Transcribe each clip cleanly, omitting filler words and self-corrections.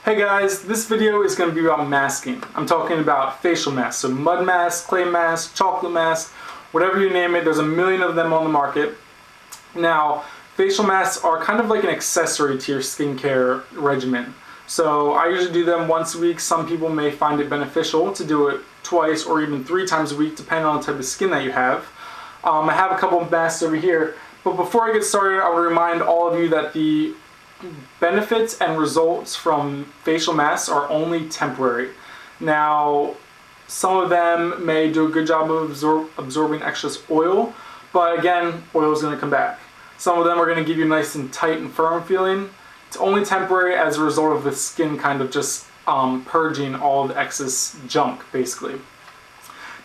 Hey guys, this video is going to be about masking. I'm talking about facial masks, so mud mask, clay mask, chocolate mask, whatever you name it. There's a million of them on the market. Now, facial masks are kind of like an accessory to your skincare regimen. So I usually do them once a week. Some people may find it beneficial to do it twice or even 3 times a week, depending on the type of skin that you have. I have a couple of masks over here, but before I get started, I will remind all of you that the benefits and results from facial masks are only temporary. Now, some of them may do a good job of absorbing excess oil, but again, oil is going to come back. Some of them are going to give you a nice and tight and firm feeling. It's only temporary as a result of the skin kind of just purging all of the excess junk, basically.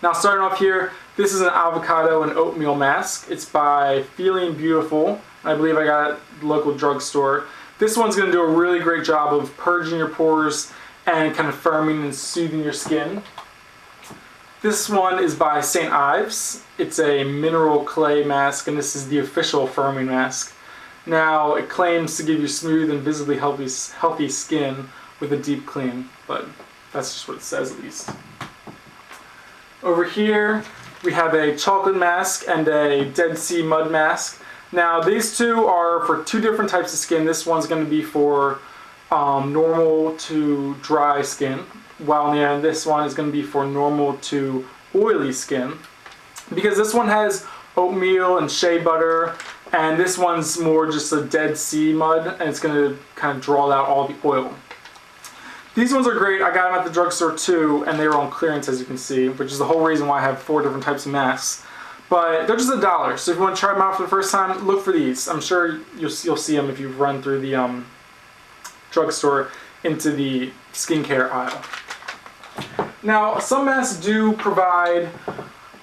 Now, starting off here, this is an avocado and oatmeal mask. It's by Feeling Beautiful. I believe I got it at the local drugstore. This one's going to do a really great job of purging your pores and kind of firming and soothing your skin. This one is by St. Ives. It's a mineral clay mask, and this is the official firming mask. Now, it claims to give you smooth and visibly healthy skin with a deep clean, but that's just what it says at least. Over here, we have a chocolate mask and a Dead Sea mud mask. Now, these two are for 2 different types of skin. This one's going to be for normal to dry skin, while this one is going to be for normal to oily skin. Because this one has oatmeal and shea butter, and this one's more just a Dead Sea mud, and it's going to kind of draw out all the oil. These ones are great. I got them at the drugstore too, and they were on clearance, as you can see, which is the whole reason why I have 4 different types of masks. But they're just $1, so if you want to try them out for the first time, look for these. I'm sure you'll see them if you run through the drugstore into the skincare aisle. Now, some masks do provide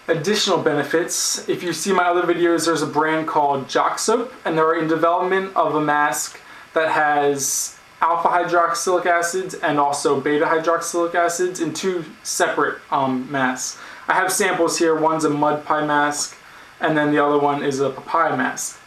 additional benefits. If you see my other videos, there's a brand called Jock Soap, and they're in development of a mask that has alpha hydroxylic acids and also beta hydroxylic acids in 2 separate masks. I have samples here. One's a mud pie mask, and then the other one is a papaya mask.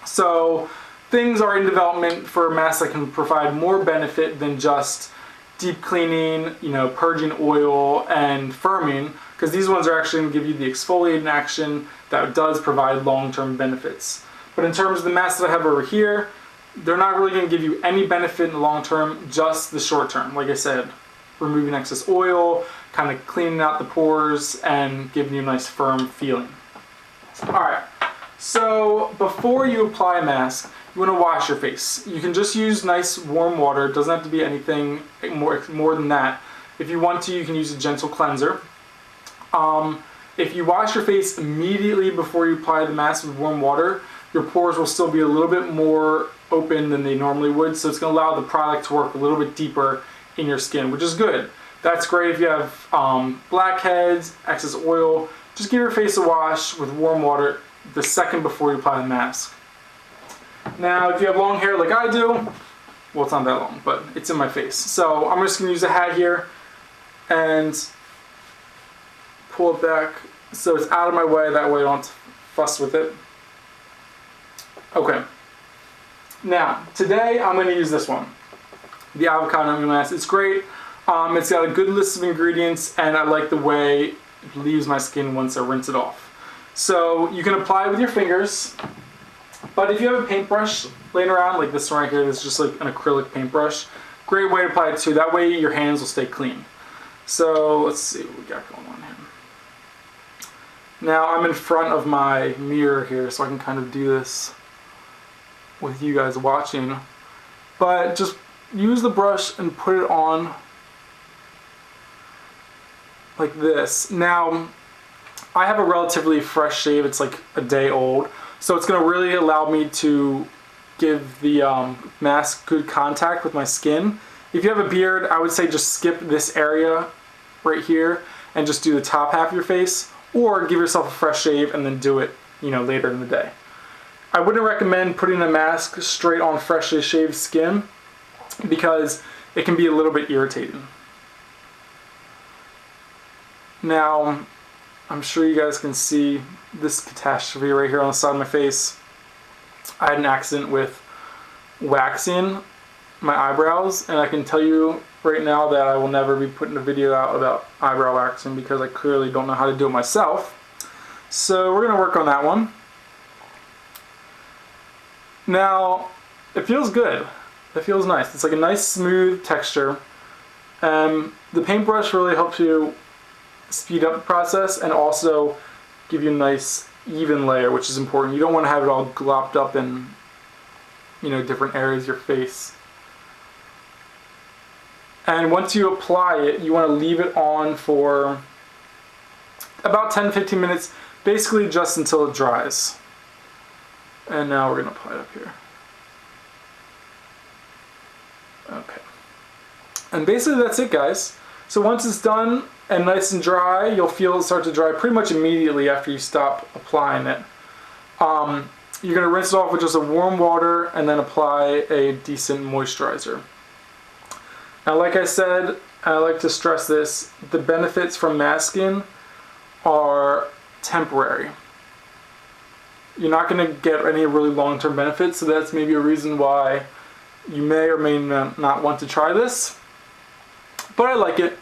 So things are in development for masks that can provide more benefit than just deep cleaning, purging oil and firming, because these ones are actually going to give you the exfoliating action that does provide long-term benefits. But in terms of the masks that I have over here, they're not really going to give you any benefit in the long term, just the short term. Like I said, removing excess oil, kind of cleaning out the pores, and giving you a nice firm feeling. Alright, so before you apply a mask, you want to wash your face. You can just use nice warm water. It doesn't have to be anything more than that. If you want to, you can use a gentle cleanser. If you wash your face immediately before you apply the mask with warm water, your pores will still be a little bit more open than they normally would, so it's going to allow the product to work a little bit deeper in your skin, which is good. That's great if you have blackheads, excess oil. Just give your face a wash with warm water the second before you apply the mask. Now, if you have long hair like I do, well, it's not that long, but it's in my face. So I'm just going to use a hat here and pull it back so it's out of my way. That way I don't fuss with it. Okay. Now, today I'm going to use this one, the avocado oatmeal mask. It's great. It's got a good list of ingredients, and I like the way it leaves my skin once I rinse it off. So you can apply it with your fingers, but if you have a paintbrush laying around, like this one right here, this is just like an acrylic paintbrush, great way to apply it too. That way your hands will stay clean. So let's see what we got going on here. Now I'm in front of my mirror here, so I can kind of do this with you guys watching, but just use the brush and put it on like this. Now, I have a relatively fresh shave. It's like a day old, so it's going to really allow me to give the mask good contact with my skin. If you have a beard, I would say just skip this area right here and just do the top half of your face, or give yourself a fresh shave and then do it later in the day. I wouldn't recommend putting a mask straight on freshly shaved skin because it can be a little bit irritating. Now, I'm sure you guys can see this catastrophe right here on the side of my face. I had an accident with waxing my eyebrows, and I can tell you right now that I will never be putting a video out about eyebrow waxing because I clearly don't know how to do it myself. So we're gonna work on that one. Now, it feels good. It feels nice. It's like a nice smooth texture. The paintbrush really helps you speed up the process and also give you a nice even layer, which is important. You don't want to have it all glopped up in, you know, different areas of your face. And once you apply it, you want to leave it on for about 10-15 minutes, basically just until it dries. And now we're going to apply it up here. Okay. And basically that's it, guys. So once it's done and nice and dry, you'll feel it start to dry pretty much immediately after you stop applying it. You're going to rinse it off with just a warm water and then apply a decent moisturizer. Now, like I said, I like to stress this, the benefits from masking are temporary. You're not going to get any really long-term benefits, so that's maybe a reason why you may or may not want to try this. But I like it.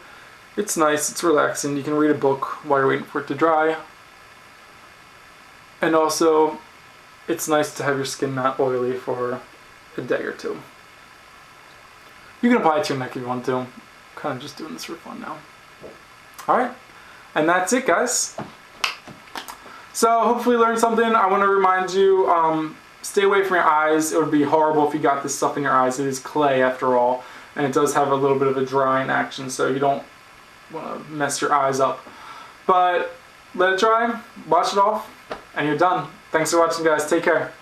It's nice, it's relaxing. You can read a book while you're waiting for it to dry. And also, it's nice to have your skin not oily for a day or two. You can apply it to your neck if you want to. I'm kind of just doing this for fun now. Alright, and that's it, guys. So hopefully you learned something. I want to remind you, stay away from your eyes. It would be horrible if you got this stuff in your eyes. It is clay after all, and it does have a little bit of a drying action, so you don't want to mess your eyes up. But let it dry, wash it off, and you're done. Thanks for watching, guys. Take care.